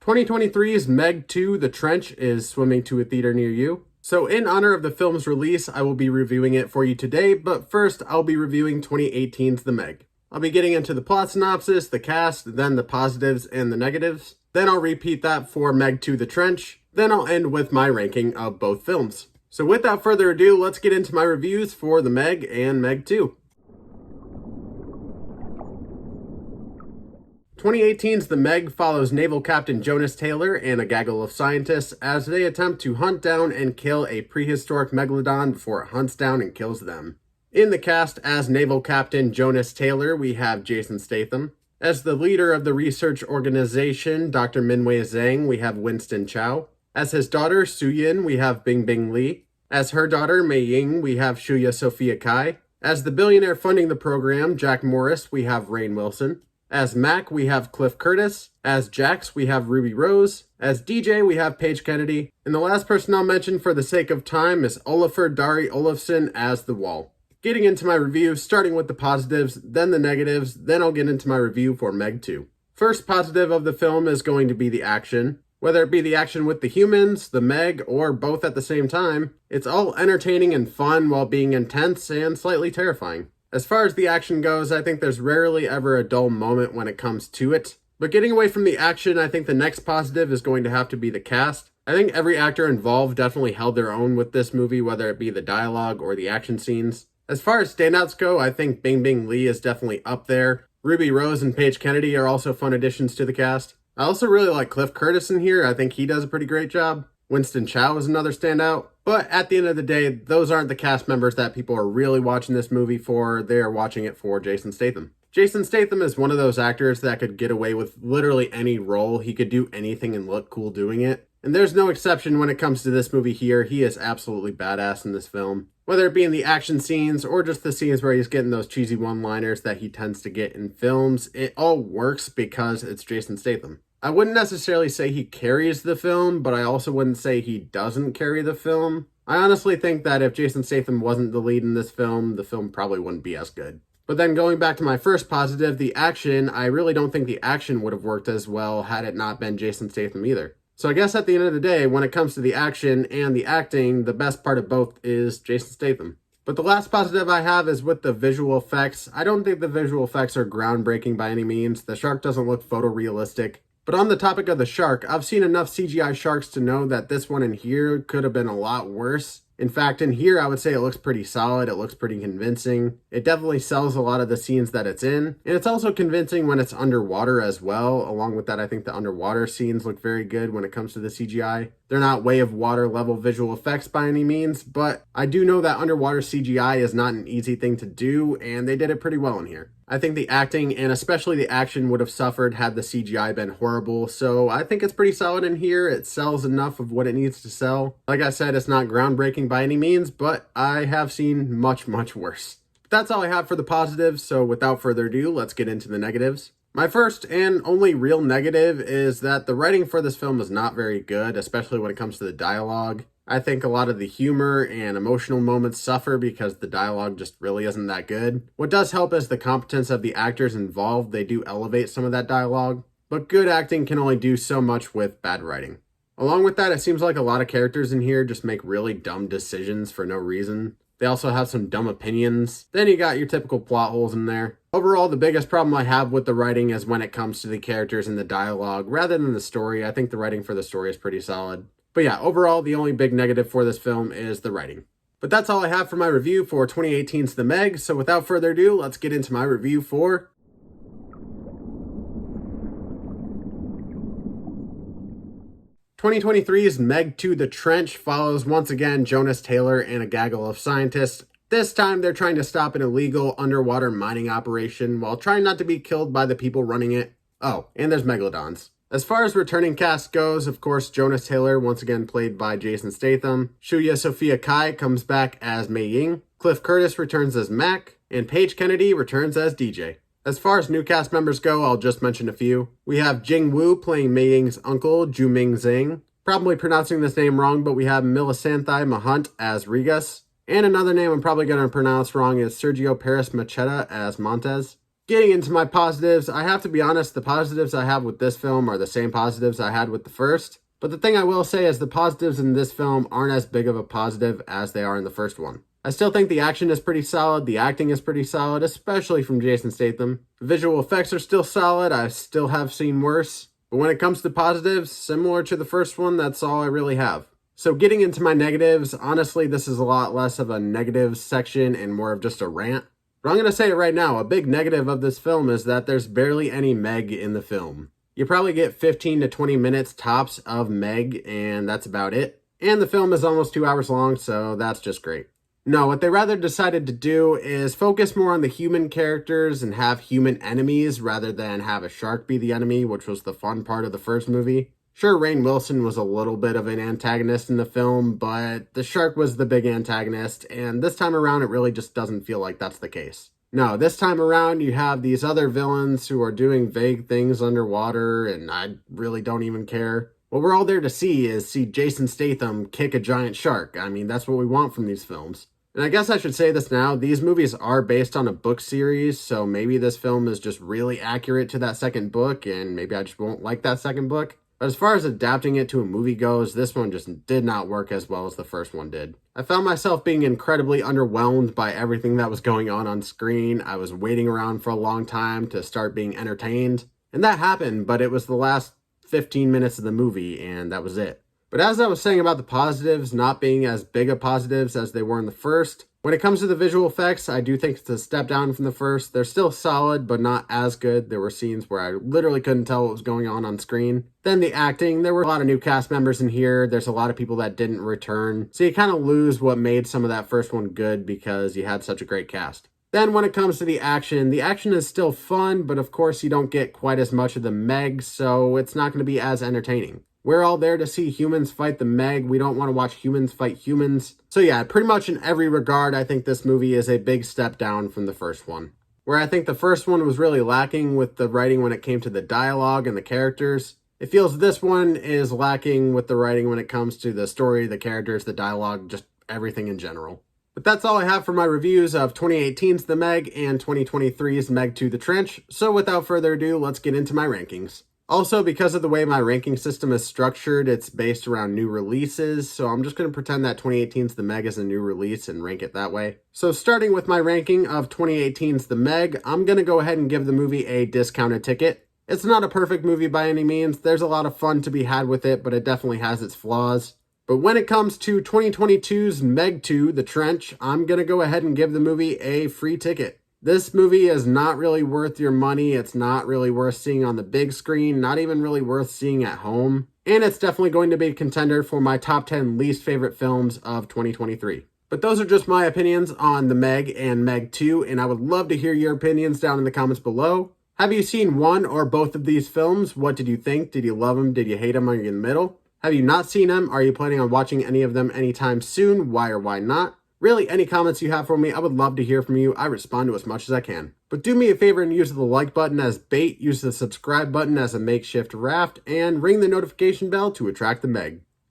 2023's Meg 2, The Trench is swimming to a theater near you. So in honor of the film's release, I will be reviewing it for you today, but first I'll be reviewing 2018's The Meg. I'll be getting into the plot synopsis, the cast, then the positives and the negatives. Then I'll repeat that for Meg 2, The Trench. Then I'll end with my ranking of both films. So without further ado, let's get into my reviews for The Meg and Meg 2. 2018's The Meg follows Naval Captain Jonas Taylor and a gaggle of scientists as they attempt to hunt down and kill a prehistoric megalodon before it hunts down and kills them. In the cast as Naval Captain Jonas Taylor, we have Jason Statham. As the leader of the research organization, Dr. Minwei Zhang, we have Winston Chow. As his daughter, Su Yin, we have Bingbing Li. As her daughter, Mei Ying, we have Shuya Sophia Kai. As the billionaire funding the program, Jack Morris, we have Rainn Wilson. As Mac, we have Cliff Curtis. As Jax, we have Ruby Rose. As DJ, we have Paige Kennedy. And the last person I'll mention for the sake of time is Olafur Dari Olafsson as the Wall. Getting into my review, starting with the positives, then the negatives, then I'll get into my review for Meg 2. First positive of the film is going to be the action. Whether it be the action with the humans, the Meg, or both at the same time, it's all entertaining and fun while being intense and slightly terrifying. As far as the action goes, I think there's rarely ever a dull moment when it comes to it. But getting away from the action, I think the next positive is going to have to be the cast. I think every actor involved definitely held their own with this movie, whether it be the dialogue or the action scenes. As far as standouts go, I think Bingbing Li is definitely up there. Ruby Rose and Paige Kennedy are also fun additions to the cast. I also really like Cliff Curtis in here. I think he does a pretty great job. Winston Chow is another standout. But at the end of the day, those aren't the cast members that people are really watching this movie for. They are watching it for Jason Statham. Jason Statham is one of those actors that could get away with literally any role. He could do anything and look cool doing it. And there's no exception when it comes to this movie here. He is absolutely badass in this film. Whether it be in the action scenes or just the scenes where he's getting those cheesy one-liners that he tends to get in films, it all works because it's Jason Statham. I wouldn't necessarily say he carries the film, but I also wouldn't say he doesn't carry the film. I honestly think that if Jason Statham wasn't the lead in this film, the film probably wouldn't be as good. But then going back to my first positive, the action, I really don't think the action would have worked as well had it not been Jason Statham either. So I guess at the end of the day, when it comes to the action and the acting, the best part of both is Jason Statham. But the last positive I have is with the visual effects. I don't think the visual effects are groundbreaking by any means. The shark doesn't look photorealistic. But on the topic of the shark, I've seen enough CGI sharks to know that this one in here could have been a lot worse. In fact, in here, I would say it looks pretty solid. It looks pretty convincing. It definitely sells a lot of the scenes that it's in. And it's also convincing when it's underwater as well. Along with that, I think the underwater scenes look very good when it comes to the CGI. They're not way of water level visual effects by any means, but I do know that underwater CGI is not an easy thing to do, and they did it pretty well in here. I think the acting, and especially the action, would have suffered had the CGI been horrible, so I think it's pretty solid in here. It sells enough of what it needs to sell. Like I said, it's not groundbreaking by any means, but I have seen much, much worse. But that's all I have for the positives, so without further ado, let's get into the negatives. My first and only real negative is that the writing for this film is not very good, especially when it comes to the dialogue. I think a lot of the humor and emotional moments suffer because the dialogue just really isn't that good. What does help is the competence of the actors involved. They do elevate some of that dialogue, but good acting can only do so much with bad writing. Along with that, it seems like a lot of characters in here just make really dumb decisions for no reason. They also have some dumb opinions. Then you got your typical plot holes in there. Overall, the biggest problem I have with the writing is when it comes to the characters and the dialogue. Rather than the story, I think the writing for the story is pretty solid. But yeah, overall, the only big negative for this film is the writing. But that's all I have for my review for 2018's The Meg. So without further ado, let's get into my review for 2023's Meg 2, The Trench follows once again Jonas Taylor and a gaggle of scientists. This time they're trying to stop an illegal underwater mining operation while trying not to be killed by the people running it. Oh, and there's megalodons. As far as returning cast goes, of course, Jonas Taylor, once again played by Jason Statham. Shuya Sophia Kai comes back as Mei Ying. Cliff Curtis returns as Mac. And Paige Kennedy returns as DJ. As far as new cast members go, I'll just mention a few. We have Jing Wu playing Mei Ying's uncle, Juming Zhang. Probably pronouncing this name wrong, but we have Milisanthi Mahunt as Regas. And another name I'm probably going to pronounce wrong is Sergio Perez Macheta as Montez. Getting into my positives, I have to be honest, the positives I have with this film are the same positives I had with the first. But the thing I will say is the positives in this film aren't as big of a positive as they are in the first one. I still think the action is pretty solid, the acting is pretty solid, especially from Jason Statham. The visual effects are still solid, I still have seen worse. But when it comes to positives, similar to the first one, that's all I really have. So getting into my negatives, honestly, this is a lot less of a negatives section and more of just a rant. But I'm going to say it right now, a big negative of this film is that there's barely any Meg in the film. You probably get 15 to 20 minutes tops of Meg, and that's about it. And the film is almost 2 hours long, so that's just great. No, what they rather decided to do is focus more on the human characters and have human enemies rather than have a shark be the enemy, which was the fun part of the first movie. Sure, Rainn Wilson was a little bit of an antagonist in the film, but the shark was the big antagonist, and this time around it really just doesn't feel like that's the case. No, this time around you have these other villains who are doing vague things underwater, and I really don't even care. What we're all there to see is Jason Statham kick a giant shark. I mean, that's what we want from these films. And I guess I should say this now, these movies are based on a book series, so maybe this film is just really accurate to that second book, and maybe I just won't like that second book. But as far as adapting it to a movie goes, this one just did not work as well as the first one did. I found myself being incredibly underwhelmed by everything that was going on screen. I was waiting around for a long time to start being entertained. And that happened, but it was the last 15 minutes of the movie, and that was it. But as I was saying about the positives not being as big of positives as they were in the first, when it comes to the visual effects, I do think it's a step down from the first. They're still solid, but not as good. There were scenes where I literally couldn't tell what was going on screen. Then the acting, there were a lot of new cast members in here. There's a lot of people that didn't return. So you kind of lose what made some of that first one good because you had such a great cast. Then when it comes to the action is still fun, but of course you don't get quite as much of the Meg, so it's not going to be as entertaining. We're all there to see humans fight the Meg. We don't want to watch humans fight humans. So yeah, pretty much in every regard, I think this movie is a big step down from the first one. Where I think the first one was really lacking with the writing when it came to the dialogue and the characters, it feels this one is lacking with the writing when it comes to the story, the characters, the dialogue, just everything in general. But that's all I have for my reviews of 2018's The Meg and 2023's Meg 2 The Trench. So without further ado, let's get into my rankings. Also, because of the way my ranking system is structured, it's based around new releases, so I'm just going to pretend that 2018's The Meg is a new release and rank it that way. So starting with my ranking of 2018's The Meg, I'm going to go ahead and give the movie a discounted ticket. It's not a perfect movie by any means, there's a lot of fun to be had with it, but it definitely has its flaws. But when it comes to 2022's Meg 2 The Trench, I'm going to go ahead and give the movie a free ticket. This movie is not really worth your money. It's not really worth seeing on the big screen, not even really worth seeing at home. And it's definitely going to be a contender for my top 10 least favorite films of 2023. But those are just my opinions on The Meg and Meg 2, and I would love to hear your opinions down in the comments below. Have you seen one or both of these films? What did you think? Did you love them? Did you hate them? Are you in the middle? Have you not seen them? Are you planning on watching any of them anytime soon? Why or why not? Really, any comments you have for me, I would love to hear from you. I respond to as much as I can. But do me a favor and use the like button as bait, use the subscribe button as a makeshift raft, and ring the notification bell to attract the Meg.